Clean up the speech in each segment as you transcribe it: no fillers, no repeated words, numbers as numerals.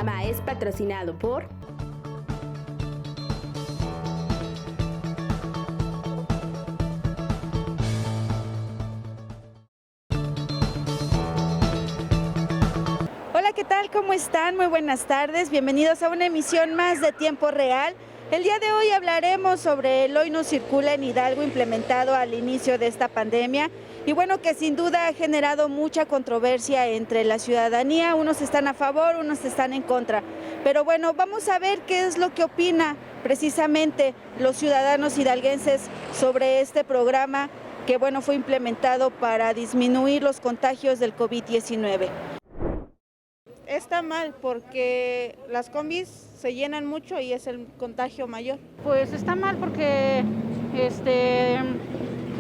programa es patrocinado por... Hola, ¿qué tal? ¿Cómo están? Muy buenas tardes. Bienvenidos a una emisión más de Tiempo Real. El día de hoy hablaremos sobre el Hoy No Circula en Hidalgo implementado al inicio de esta pandemia y bueno, que sin duda ha generado mucha controversia entre la ciudadanía. Unos están a favor, unos están en contra. Pero bueno, vamos a ver qué es lo que opina precisamente los ciudadanos hidalguenses sobre este programa que bueno, fue implementado para disminuir los contagios del COVID-19. Está mal porque las combis se llenan mucho y es el contagio mayor. Pues está mal porque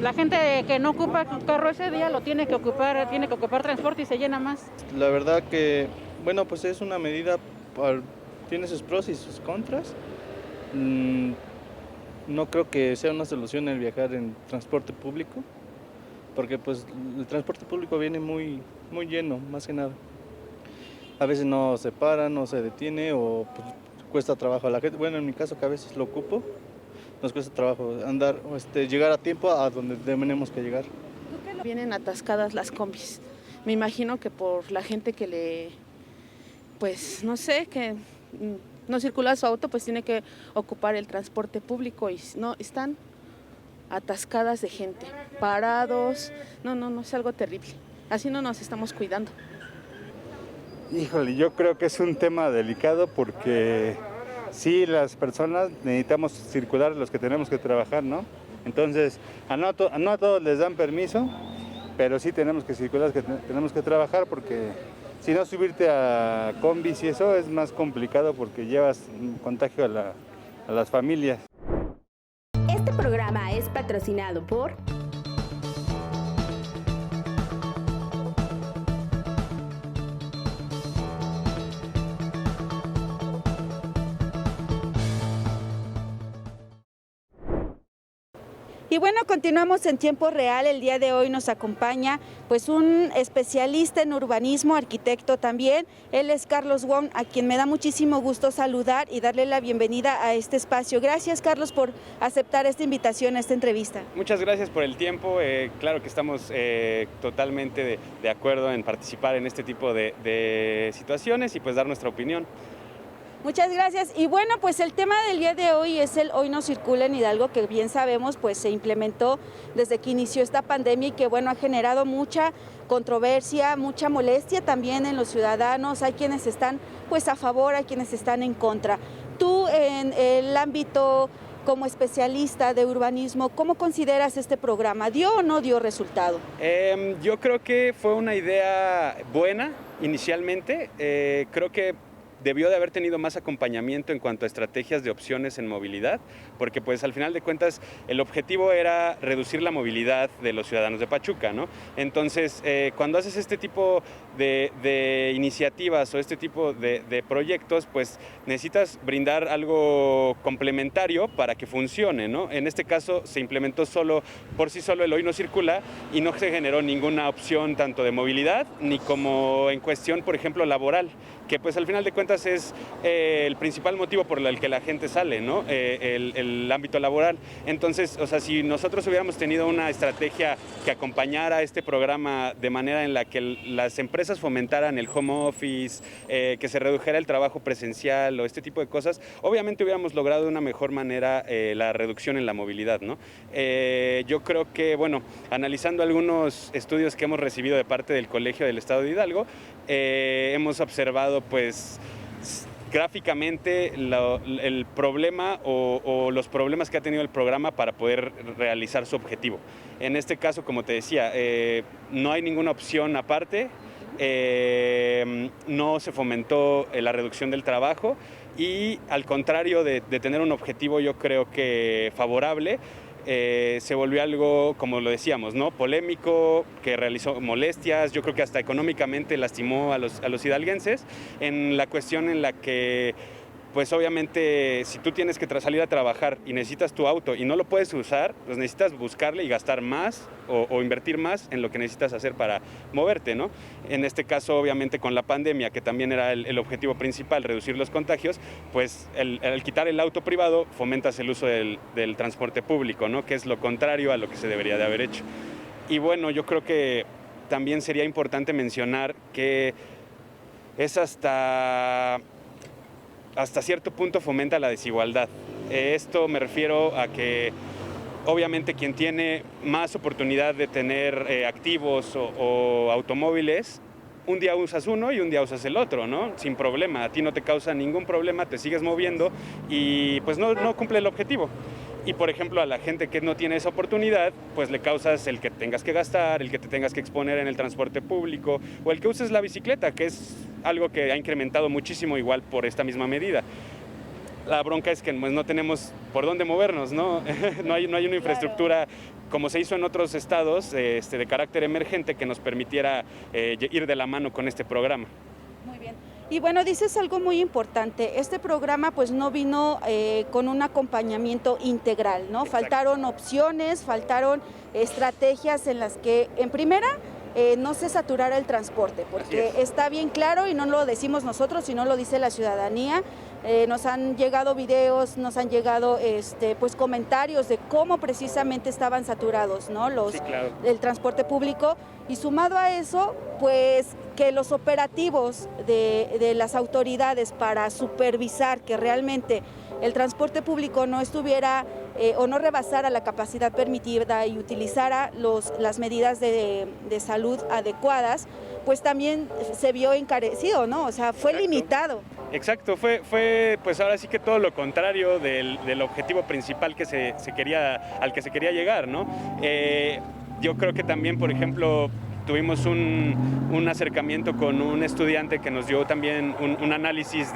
la gente que no ocupa carro ese día lo tiene que ocupar transporte y se llena más. La verdad que, bueno, pues es una medida, tiene sus pros y sus contras. No creo que sea una solución el viajar en transporte público, porque pues el transporte público viene muy lleno, más que nada. A veces no se para, no se detiene o pues, cuesta trabajo a la gente. Bueno, en mi caso que a veces lo ocupo, nos cuesta trabajo llegar a tiempo a donde tenemos que llegar. Vienen atascadas las combis. Me imagino que por la gente que pues no sé, que no circula su auto, pues tiene que ocupar el transporte público y no, están atascadas de gente, parados. No, es algo terrible. Así no nos estamos cuidando. Híjole, yo creo que es un tema delicado porque sí, las personas necesitamos circular los que tenemos que trabajar, ¿no? Entonces, no a todos les dan permiso, pero sí tenemos que circular los que tenemos que trabajar porque si no subirte a combis y eso es más complicado porque llevas un contagio a las familias. Este programa es patrocinado por... Y bueno, continuamos en Tiempo Real. El día de hoy nos acompaña pues un especialista en urbanismo, arquitecto también. Él es Carlos Wong, a quien me da muchísimo gusto saludar y darle la bienvenida a este espacio. Gracias, Carlos, por aceptar esta invitación a esta entrevista. Muchas gracias por el tiempo. Claro que estamos totalmente de acuerdo en participar en este tipo de situaciones y pues dar nuestra opinión. Muchas gracias. Y bueno, pues el tema del día de hoy es el Hoy No Circula en Hidalgo, que bien sabemos, pues se implementó desde que inició esta pandemia y que bueno, ha generado mucha controversia, mucha molestia también en los ciudadanos. Hay quienes están pues a favor, hay quienes están en contra. Tú en el ámbito como especialista de urbanismo, ¿cómo consideras este programa? ¿Dio o no dio resultado? Yo creo que fue una idea buena inicialmente. Creo que debió de haber tenido más acompañamiento en cuanto a estrategias de opciones en movilidad, porque pues al final de cuentas el objetivo era reducir la movilidad de los ciudadanos de Pachuca, ¿no? Entonces, cuando haces este tipo de iniciativas o este tipo de proyectos, pues necesitas brindar algo complementario para que funcione, ¿no? En este caso se implementó por sí solo el Hoy No Circula y no se generó ninguna opción tanto de movilidad ni como en cuestión, por ejemplo, laboral, que pues al final de cuentas es el principal motivo por el que la gente sale, ¿no? El ámbito laboral. Entonces, o sea, si nosotros hubiéramos tenido una estrategia que acompañara este programa de manera en la que las empresas fomentaran el home office, que se redujera el trabajo presencial o este tipo de cosas, obviamente hubiéramos logrado de una mejor manera la reducción en la movilidad, ¿no? Yo creo que, bueno, analizando algunos estudios que hemos recibido de parte del Colegio del Estado de Hidalgo, hemos observado pues gráficamente el problema o los problemas que ha tenido el programa para poder realizar su objetivo. En este caso, como te decía, no hay ninguna opción aparte, no se fomentó la reducción del trabajo y al contrario de tener un objetivo yo creo que favorable, se volvió algo, como lo decíamos, ¿no? Polémico, que realizó molestias, yo creo que hasta económicamente lastimó a los hidalguenses en la cuestión en la que pues obviamente si tú tienes que salir a trabajar y necesitas tu auto y no lo puedes usar, pues necesitas buscarle y gastar más o invertir más en lo que necesitas hacer para moverte, ¿no? En este caso, obviamente, con la pandemia, que también era el objetivo principal, reducir los contagios, pues el quitar el auto privado fomentas el uso del transporte público, ¿no? Que es lo contrario a lo que se debería de haber hecho. Y bueno, yo creo que también sería importante mencionar que es hasta cierto punto fomenta la desigualdad. Esto me refiero a que obviamente quien tiene más oportunidad de tener activos o automóviles, un día usas uno y un día usas el otro, ¿no? Sin problema, a ti no te causa ningún problema, te sigues moviendo y pues no cumple el objetivo. Y por ejemplo a la gente que no tiene esa oportunidad, pues le causas el que tengas que gastar, el que te tengas que exponer en el transporte público o el que uses la bicicleta, que es algo que ha incrementado muchísimo igual por esta misma medida. La bronca es que pues, no tenemos por dónde movernos, ¿no? No hay una infraestructura como se hizo en otros estados de carácter emergente que nos permitiera ir de la mano con este programa. Muy bien. Y bueno, dices algo muy importante, este programa pues no vino con un acompañamiento integral, ¿no? Exacto. Faltaron opciones, faltaron estrategias en las que, en primera, no se saturara el transporte, porque está bien claro y no lo decimos nosotros, sino lo dice la ciudadanía. Nos han llegado videos, nos han llegado pues comentarios de cómo precisamente estaban saturados, ¿no? Sí, claro. El transporte público, y sumado a eso, pues que los operativos de las autoridades para supervisar que realmente el transporte público no estuviera o no rebasara la capacidad permitida y utilizara las medidas de salud adecuadas, pues también se vio encarecido, ¿no? O sea, fue limitado. Exacto, fue pues ahora sí que todo lo contrario del objetivo principal que al que se quería llegar, ¿no? Yo creo que también, por ejemplo, tuvimos un acercamiento con un estudiante que nos dio también un análisis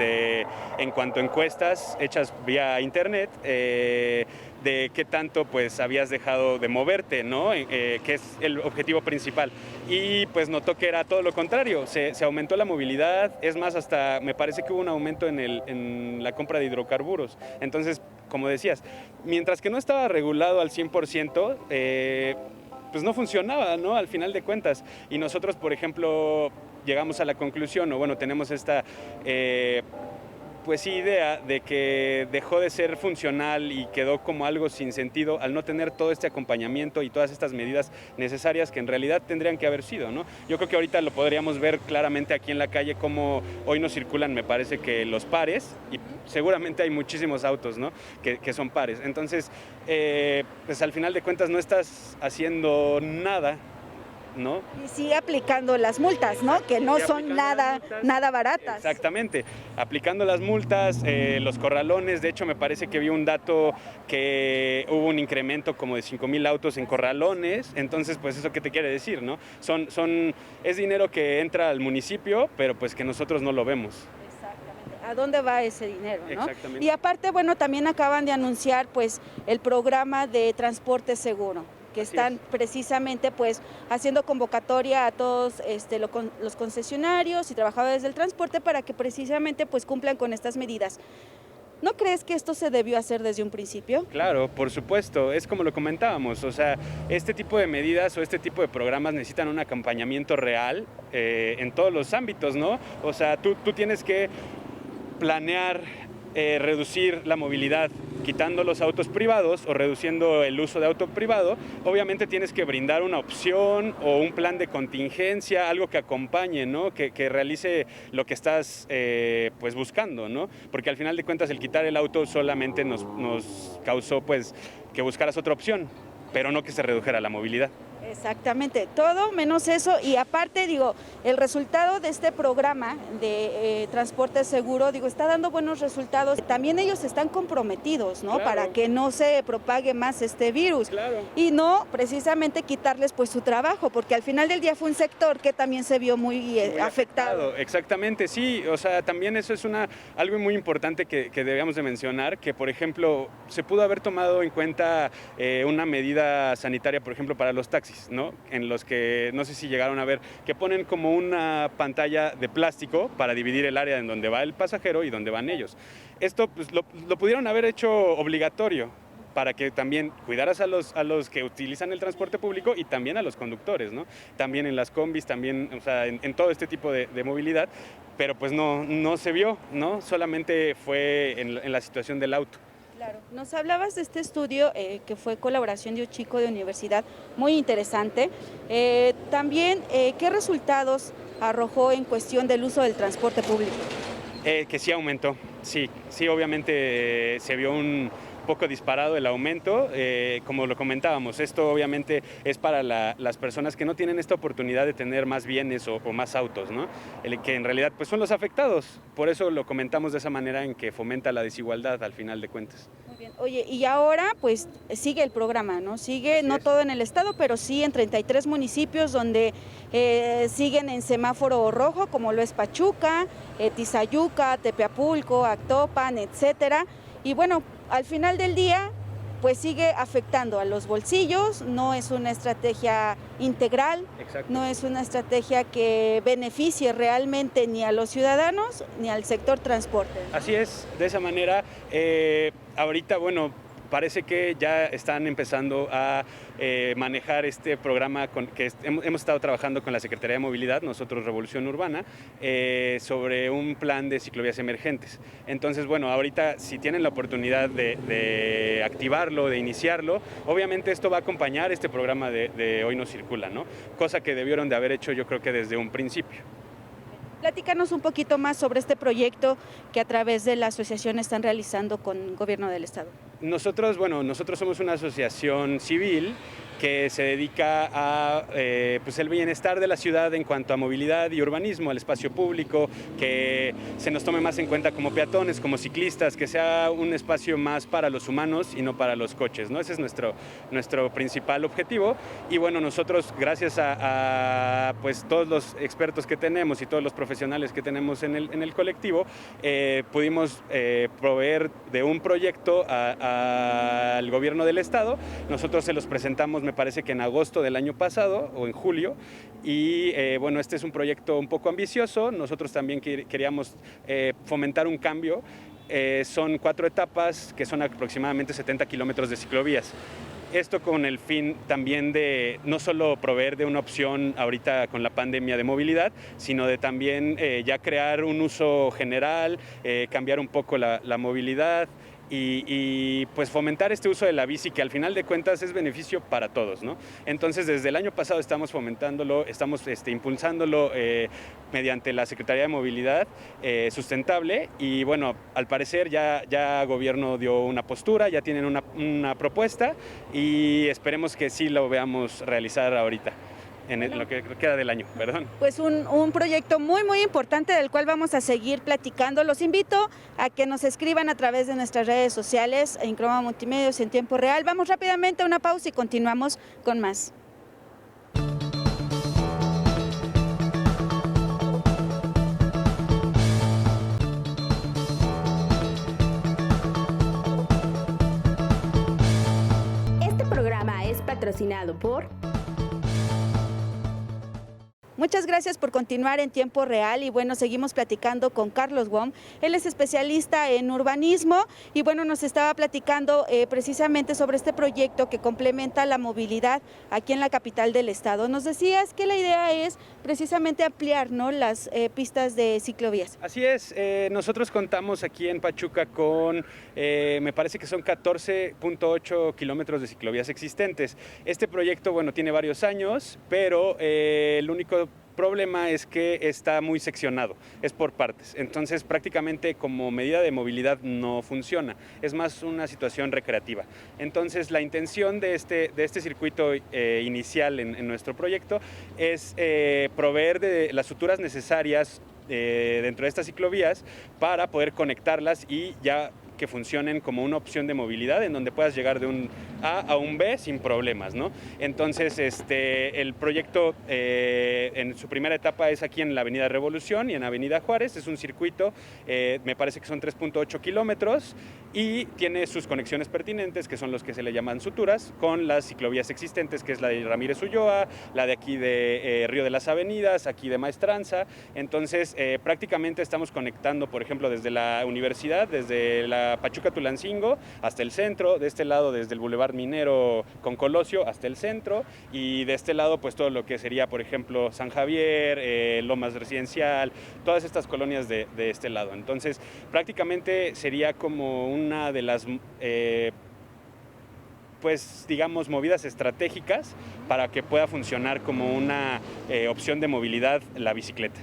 en cuanto a encuestas hechas vía internet, de qué tanto pues habías dejado de moverte, ¿no? Que es el objetivo principal. Y pues notó que era todo lo contrario, se aumentó la movilidad, es más, hasta me parece que hubo un aumento en la compra de hidrocarburos. Entonces, como decías, mientras que no estaba regulado al 100%, pues no funcionaba, ¿no? Al final de cuentas. Y nosotros, por ejemplo, llegamos a la conclusión, o bueno, tenemos esta pues sí, idea de que dejó de ser funcional y quedó como algo sin sentido al no tener todo este acompañamiento y todas estas medidas necesarias que en realidad tendrían que haber sido, ¿no? Yo creo que ahorita lo podríamos ver claramente aquí en la calle, como hoy no circulan, me parece que los pares, y seguramente hay muchísimos autos, ¿no? que son pares. Entonces, pues al final de cuentas no estás haciendo nada, ¿no? Y sigue aplicando las multas, ¿no? Que no son nada baratas. Exactamente, aplicando las multas, los corralones. De hecho, me parece que vi un dato que hubo un incremento como de 5,000 autos en corralones. Entonces, pues eso qué te quiere decir, ¿no? Es dinero que entra al municipio, pero pues que nosotros no lo vemos. ¿A dónde va ese dinero, no? Exactamente. Y aparte, bueno, también acaban de anunciar pues el programa de transporte seguro, que están precisamente pues haciendo convocatoria a todos los concesionarios y trabajadores del transporte para que precisamente pues cumplan con estas medidas. ¿No crees que esto se debió hacer desde un principio? Claro, por supuesto, es como lo comentábamos, o sea, este tipo de medidas o este tipo de programas necesitan un acompañamiento real en todos los ámbitos, ¿no? O sea, tú tienes que planear reducir la movilidad quitando los autos privados o reduciendo el uso de auto privado. Obviamente tienes que brindar una opción o un plan de contingencia, algo que acompañe, ¿no? Que realice lo que estás pues buscando, ¿no? Porque al final de cuentas el quitar el auto solamente nos causó pues que buscaras otra opción, pero no que se redujera la movilidad. Exactamente, todo menos eso. Y aparte, digo, el resultado de este programa de transporte seguro, digo, está dando buenos resultados. También ellos están comprometidos, ¿no? Claro. Para que no se propague más este virus. Claro. Y no precisamente quitarles pues su trabajo, porque al final del día fue un sector que también se vio muy afectado. Exactamente, sí. O sea, también eso es algo muy importante que debíamos de mencionar, que por ejemplo se pudo haber tomado en cuenta una medida sanitaria, por ejemplo, para los taxis. taxis, ¿no? En los que, no sé si llegaron a ver, que ponen como una pantalla de plástico para dividir el área en donde va el pasajero y donde van ellos. Esto pues, lo pudieron haber hecho obligatorio, para que también cuidaras a los que utilizan el transporte público y también a los conductores, ¿no? También en las combis, también, o sea, en todo este tipo de movilidad, pero pues no se vio, ¿no? Solamente fue en la situación del auto. Claro, nos hablabas de este estudio que fue colaboración de un chico de universidad, muy interesante. También, ¿qué resultados arrojó en cuestión del uso del transporte público? Que sí aumentó, sí, obviamente se vio un poco disparado el aumento, como lo comentábamos, esto obviamente es para las personas que no tienen esta oportunidad de tener más bienes o más autos, ¿no? Que en realidad pues son los afectados, por eso lo comentamos de esa manera en que fomenta la desigualdad al final de cuentas. Muy bien. Oye, y ahora pues sigue el programa, ¿no? Sigue, no todo en el estado, pero sí en 33 municipios donde siguen en semáforo rojo, como lo es Pachuca, Tizayuca, Tepeapulco, Actopan, etcétera. Y bueno, al final del día, pues sigue afectando a los bolsillos, no es una estrategia integral, Exacto. no es una estrategia que beneficie realmente ni a los ciudadanos ni al sector transporte. Así es, de esa manera, ahorita, bueno, parece que ya están empezando a manejar este programa que hemos estado trabajando con la Secretaría de Movilidad, nosotros Revolución Urbana, sobre un plan de ciclovías emergentes. Entonces, bueno, ahorita si tienen la oportunidad de activarlo, de iniciarlo, obviamente esto va a acompañar este programa de Hoy No Circula, ¿no? Cosa que debieron de haber hecho yo creo que desde un principio. Platícanos un poquito más sobre este proyecto que a través de la asociación están realizando con el gobierno del estado. Nosotros somos una asociación civil que se dedica a pues el bienestar de la ciudad en cuanto a movilidad y urbanismo, al espacio público, que se nos tome más en cuenta como peatones, como ciclistas, que sea un espacio más para los humanos y no para los coches, ¿no? Ese es nuestro principal objetivo. Y bueno, nosotros, gracias a pues todos los expertos que tenemos y todos los profesionales que tenemos en el colectivo, pudimos proveer de un proyecto al gobierno del estado. Nosotros se los presentamos, me parece que en agosto del año pasado o en julio, y bueno, este es un proyecto un poco ambicioso. Nosotros también queríamos fomentar un cambio. Son 4 etapas que son aproximadamente 70 kilómetros de ciclovías. Esto con el fin también de no solo proveer de una opción ahorita con la pandemia de movilidad, sino de también ya crear un uso general, cambiar un poco la movilidad, y pues fomentar este uso de la bici, que al final de cuentas es beneficio para todos, ¿no? Entonces, desde el año pasado estamos fomentándolo, estamos impulsándolo mediante la Secretaría de Movilidad Sustentable, y bueno, al parecer ya gobierno dio una postura, ya tienen una propuesta, y esperemos que sí lo veamos realizar ahorita. En lo que queda del año, perdón. Pues un proyecto muy, muy importante del cual vamos a seguir platicando. Los invito a que nos escriban a través de nuestras redes sociales, en Croma Multimedios en tiempo real. Vamos rápidamente a una pausa y continuamos con más. Este programa es patrocinado por... Muchas gracias por continuar en tiempo real y bueno, seguimos platicando con Carlos Wong. Él es especialista en urbanismo y bueno, nos estaba platicando precisamente sobre este proyecto que complementa la movilidad aquí en la capital del estado. Nos decías que la idea es precisamente ampliar, ¿no?, las pistas de ciclovías. Así es, nosotros contamos aquí en Pachuca con, me parece que son 14.8 kilómetros de ciclovías existentes. Este proyecto, bueno, tiene varios años, pero el único problema es que está muy seccionado, es por partes. Entonces, prácticamente como medida de movilidad no funciona, es más una situación recreativa. Entonces, la intención de este circuito inicial en nuestro proyecto es proveer de las suturas necesarias dentro de estas ciclovías para poder conectarlas y ya que funcionen como una opción de movilidad en donde puedas llegar de un A a un B sin problemas, ¿no? Entonces, el proyecto en su primera etapa es aquí en la Avenida Revolución y en Avenida Juárez. Es un circuito, me parece que son 3.8 kilómetros y tiene sus conexiones pertinentes, que son los que se le llaman suturas, con las ciclovías existentes, que es la de Ramírez Ulloa, la de aquí de Río de las Avenidas, aquí de Maestranza. Entonces, prácticamente estamos conectando, por ejemplo, desde la universidad, desde la Pachuca Tulancingo hasta el centro, de este lado desde el Boulevard Minero con Colosio hasta el centro, y de este lado pues todo lo que sería, por ejemplo, San Javier, Lomas Residencial, todas estas colonias de este lado. Entonces, prácticamente sería como una de las pues digamos movidas estratégicas para que pueda funcionar como una opción de movilidad la bicicleta.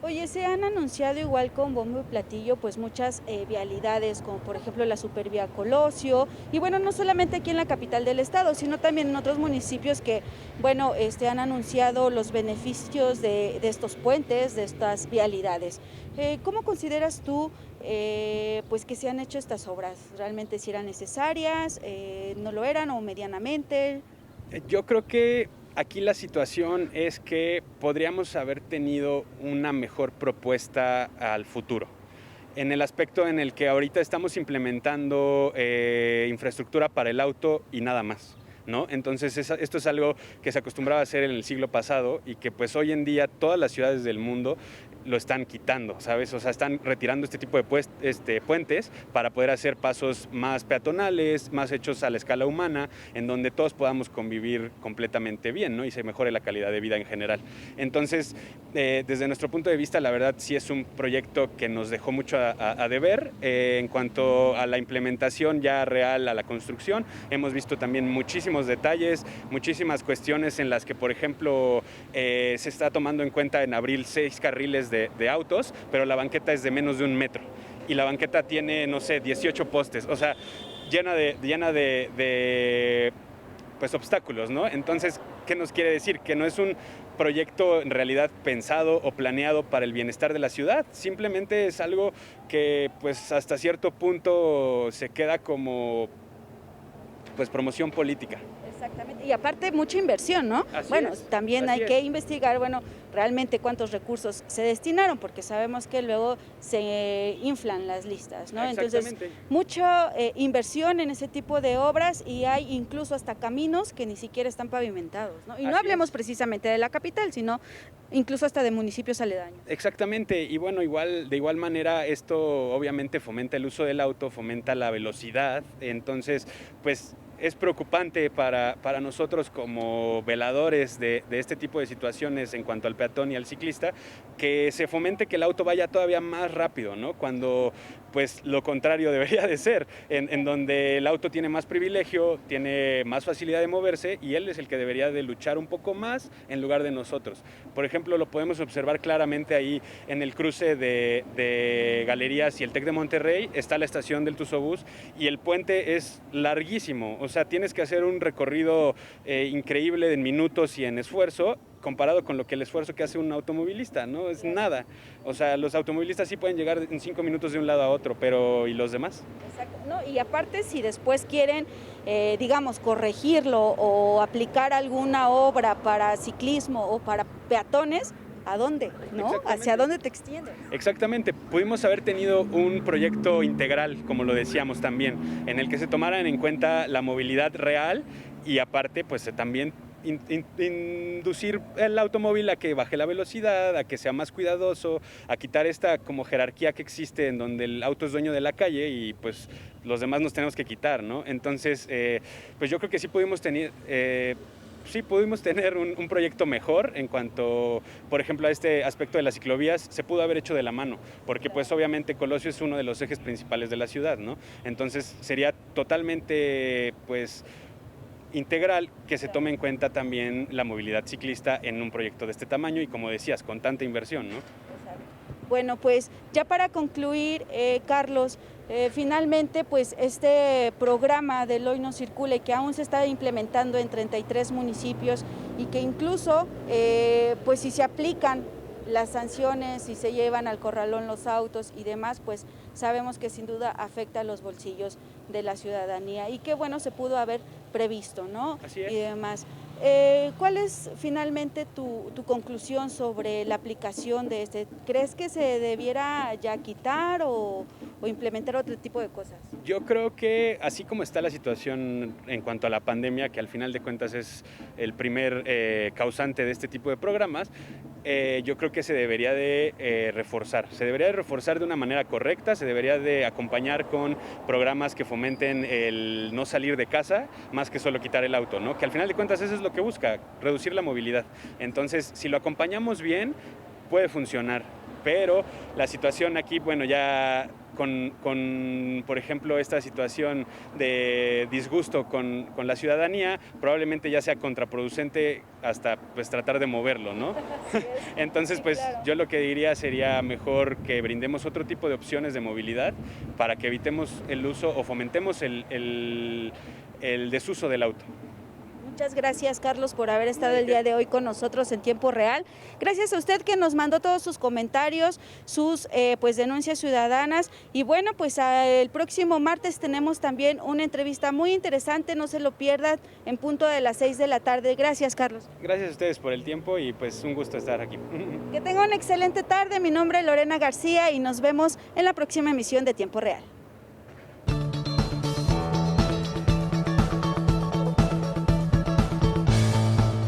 Oye, se han anunciado igual con bombo y platillo pues muchas vialidades, como por ejemplo la Supervía Colosio, y bueno, no solamente aquí en la capital del estado, sino también en otros municipios que, bueno, han anunciado los beneficios de estos puentes, de estas vialidades. ¿Cómo consideras tú pues que se han hecho estas obras? ¿Realmente si eran necesarias, no lo eran o medianamente? Yo creo que aquí la situación es que podríamos haber tenido una mejor propuesta al futuro, en el aspecto en el que ahorita estamos implementando infraestructura para el auto y nada más, ¿no? Entonces esto es algo que se acostumbraba a hacer en el siglo pasado y que pues hoy en día todas las ciudades del mundo lo están quitando, ¿sabes? O sea, están retirando este tipo de puentes para poder hacer pasos más peatonales, más hechos a la escala humana, en donde todos podamos convivir completamente bien, ¿no? Y se mejore la calidad de vida en general. Entonces, desde nuestro punto de vista, la verdad sí es un proyecto que nos dejó mucho a deber. En cuanto a la implementación ya real, a la construcción, hemos visto también muchísimos detalles, muchísimas cuestiones en las que, por ejemplo, se está tomando en cuenta en abrir 6 carriles de autos, pero la banqueta es de menos de 1 metro y la banqueta tiene, no sé, 18 postes, o sea, llena de pues obstáculos, ¿no? Entonces, ¿qué nos quiere decir? Que no es un proyecto en realidad pensado o planeado para el bienestar de la ciudad, simplemente es algo que pues hasta cierto punto se queda como pues promoción política. Exactamente, y aparte mucha inversión, ¿no? También hay que investigar, bueno, realmente cuántos recursos se destinaron, porque sabemos que luego se inflan las listas, ¿no? Entonces, mucha inversión en ese tipo de obras y hay incluso hasta caminos que ni siquiera están pavimentados, ¿no? Y no hablemos precisamente de la capital, sino incluso hasta de municipios aledaños. Exactamente, y bueno, de igual manera esto obviamente fomenta el uso del auto, fomenta la velocidad, entonces pues es preocupante para nosotros como veladores de este tipo de situaciones en cuanto al peatón y al ciclista, que se fomente que el auto vaya todavía más rápido, ¿no? Cuando pues lo contrario debería de ser, en donde el auto tiene más privilegio, tiene más facilidad de moverse y él es el que debería de luchar un poco más en lugar de nosotros. Por ejemplo, lo podemos observar claramente ahí en el cruce de Galerías y el TEC de Monterrey, está la estación del Tuzobús y el puente es larguísimo, o sea, tienes que hacer un recorrido increíble en minutos y en esfuerzo, comparado con el esfuerzo que hace un automovilista, ¿no? Es nada. O sea, los automovilistas sí pueden llegar en 5 minutos de un lado a otro, pero ¿y los demás? Exacto. No, y aparte, si después quieren, digamos, corregirlo o aplicar alguna obra para ciclismo o para peatones, ¿a dónde? ¿No? ¿Hacia dónde te extiendes? Exactamente. Pudimos haber tenido un proyecto integral, como lo decíamos también, en el que se tomaran en cuenta la movilidad real y aparte, pues también inducir el automóvil a que baje la velocidad, a que sea más cuidadoso, a quitar esta como jerarquía que existe en donde el auto es dueño de la calle y pues los demás nos tenemos que quitar, ¿no? Entonces, pues yo creo que sí pudimos tener un proyecto mejor en cuanto, por ejemplo, a este aspecto de las ciclovías, se pudo haber hecho de la mano, porque pues obviamente Colosio es uno de los ejes principales de la ciudad, ¿no? Entonces sería totalmente, pues, integral que se tome en cuenta también la movilidad ciclista en un proyecto de este tamaño y, como decías, con tanta inversión, ¿no? Bueno, pues ya para concluir, Carlos, finalmente pues este programa del Hoy No Circula y que aún se está implementando en 33 municipios y que incluso pues si se aplican las sanciones, si se llevan al corralón los autos y demás, pues sabemos que sin duda afecta a los bolsillos de la ciudadanía y qué bueno se pudo haber previsto, ¿no? Así es. Y demás. ¿Cuál es finalmente tu conclusión sobre la aplicación de este? ¿Crees que se debiera ya quitar o implementar otro tipo de cosas? Yo creo que así como está la situación en cuanto a la pandemia, que al final de cuentas es el primer causante de este tipo de programas, yo creo que se debería de reforzar. Se debería de reforzar de una manera correcta, se debería de acompañar con programas que fomenten el no salir de casa más que solo quitar el auto, ¿no? Que al final de cuentas eso es lo que busca, reducir la movilidad. Entonces, si lo acompañamos bien, puede funcionar. Pero la situación aquí, bueno, ya con por ejemplo, esta situación de disgusto con la ciudadanía, probablemente ya sea contraproducente hasta pues tratar de moverlo, ¿no? Entonces, pues yo lo que diría sería mejor que brindemos otro tipo de opciones de movilidad para que evitemos el uso o fomentemos el desuso del auto. Muchas gracias, Carlos, por haber estado el día de hoy con nosotros en tiempo real. Gracias a usted que nos mandó todos sus comentarios, sus pues denuncias ciudadanas. Y bueno, pues el próximo martes tenemos también una entrevista muy interesante, no se lo pierdan, en punto de las 6 de la tarde. Gracias, Carlos. Gracias a ustedes por el tiempo y pues un gusto estar aquí. Que tenga una excelente tarde. Mi nombre es Lorena García y nos vemos en la próxima emisión de Tiempo Real.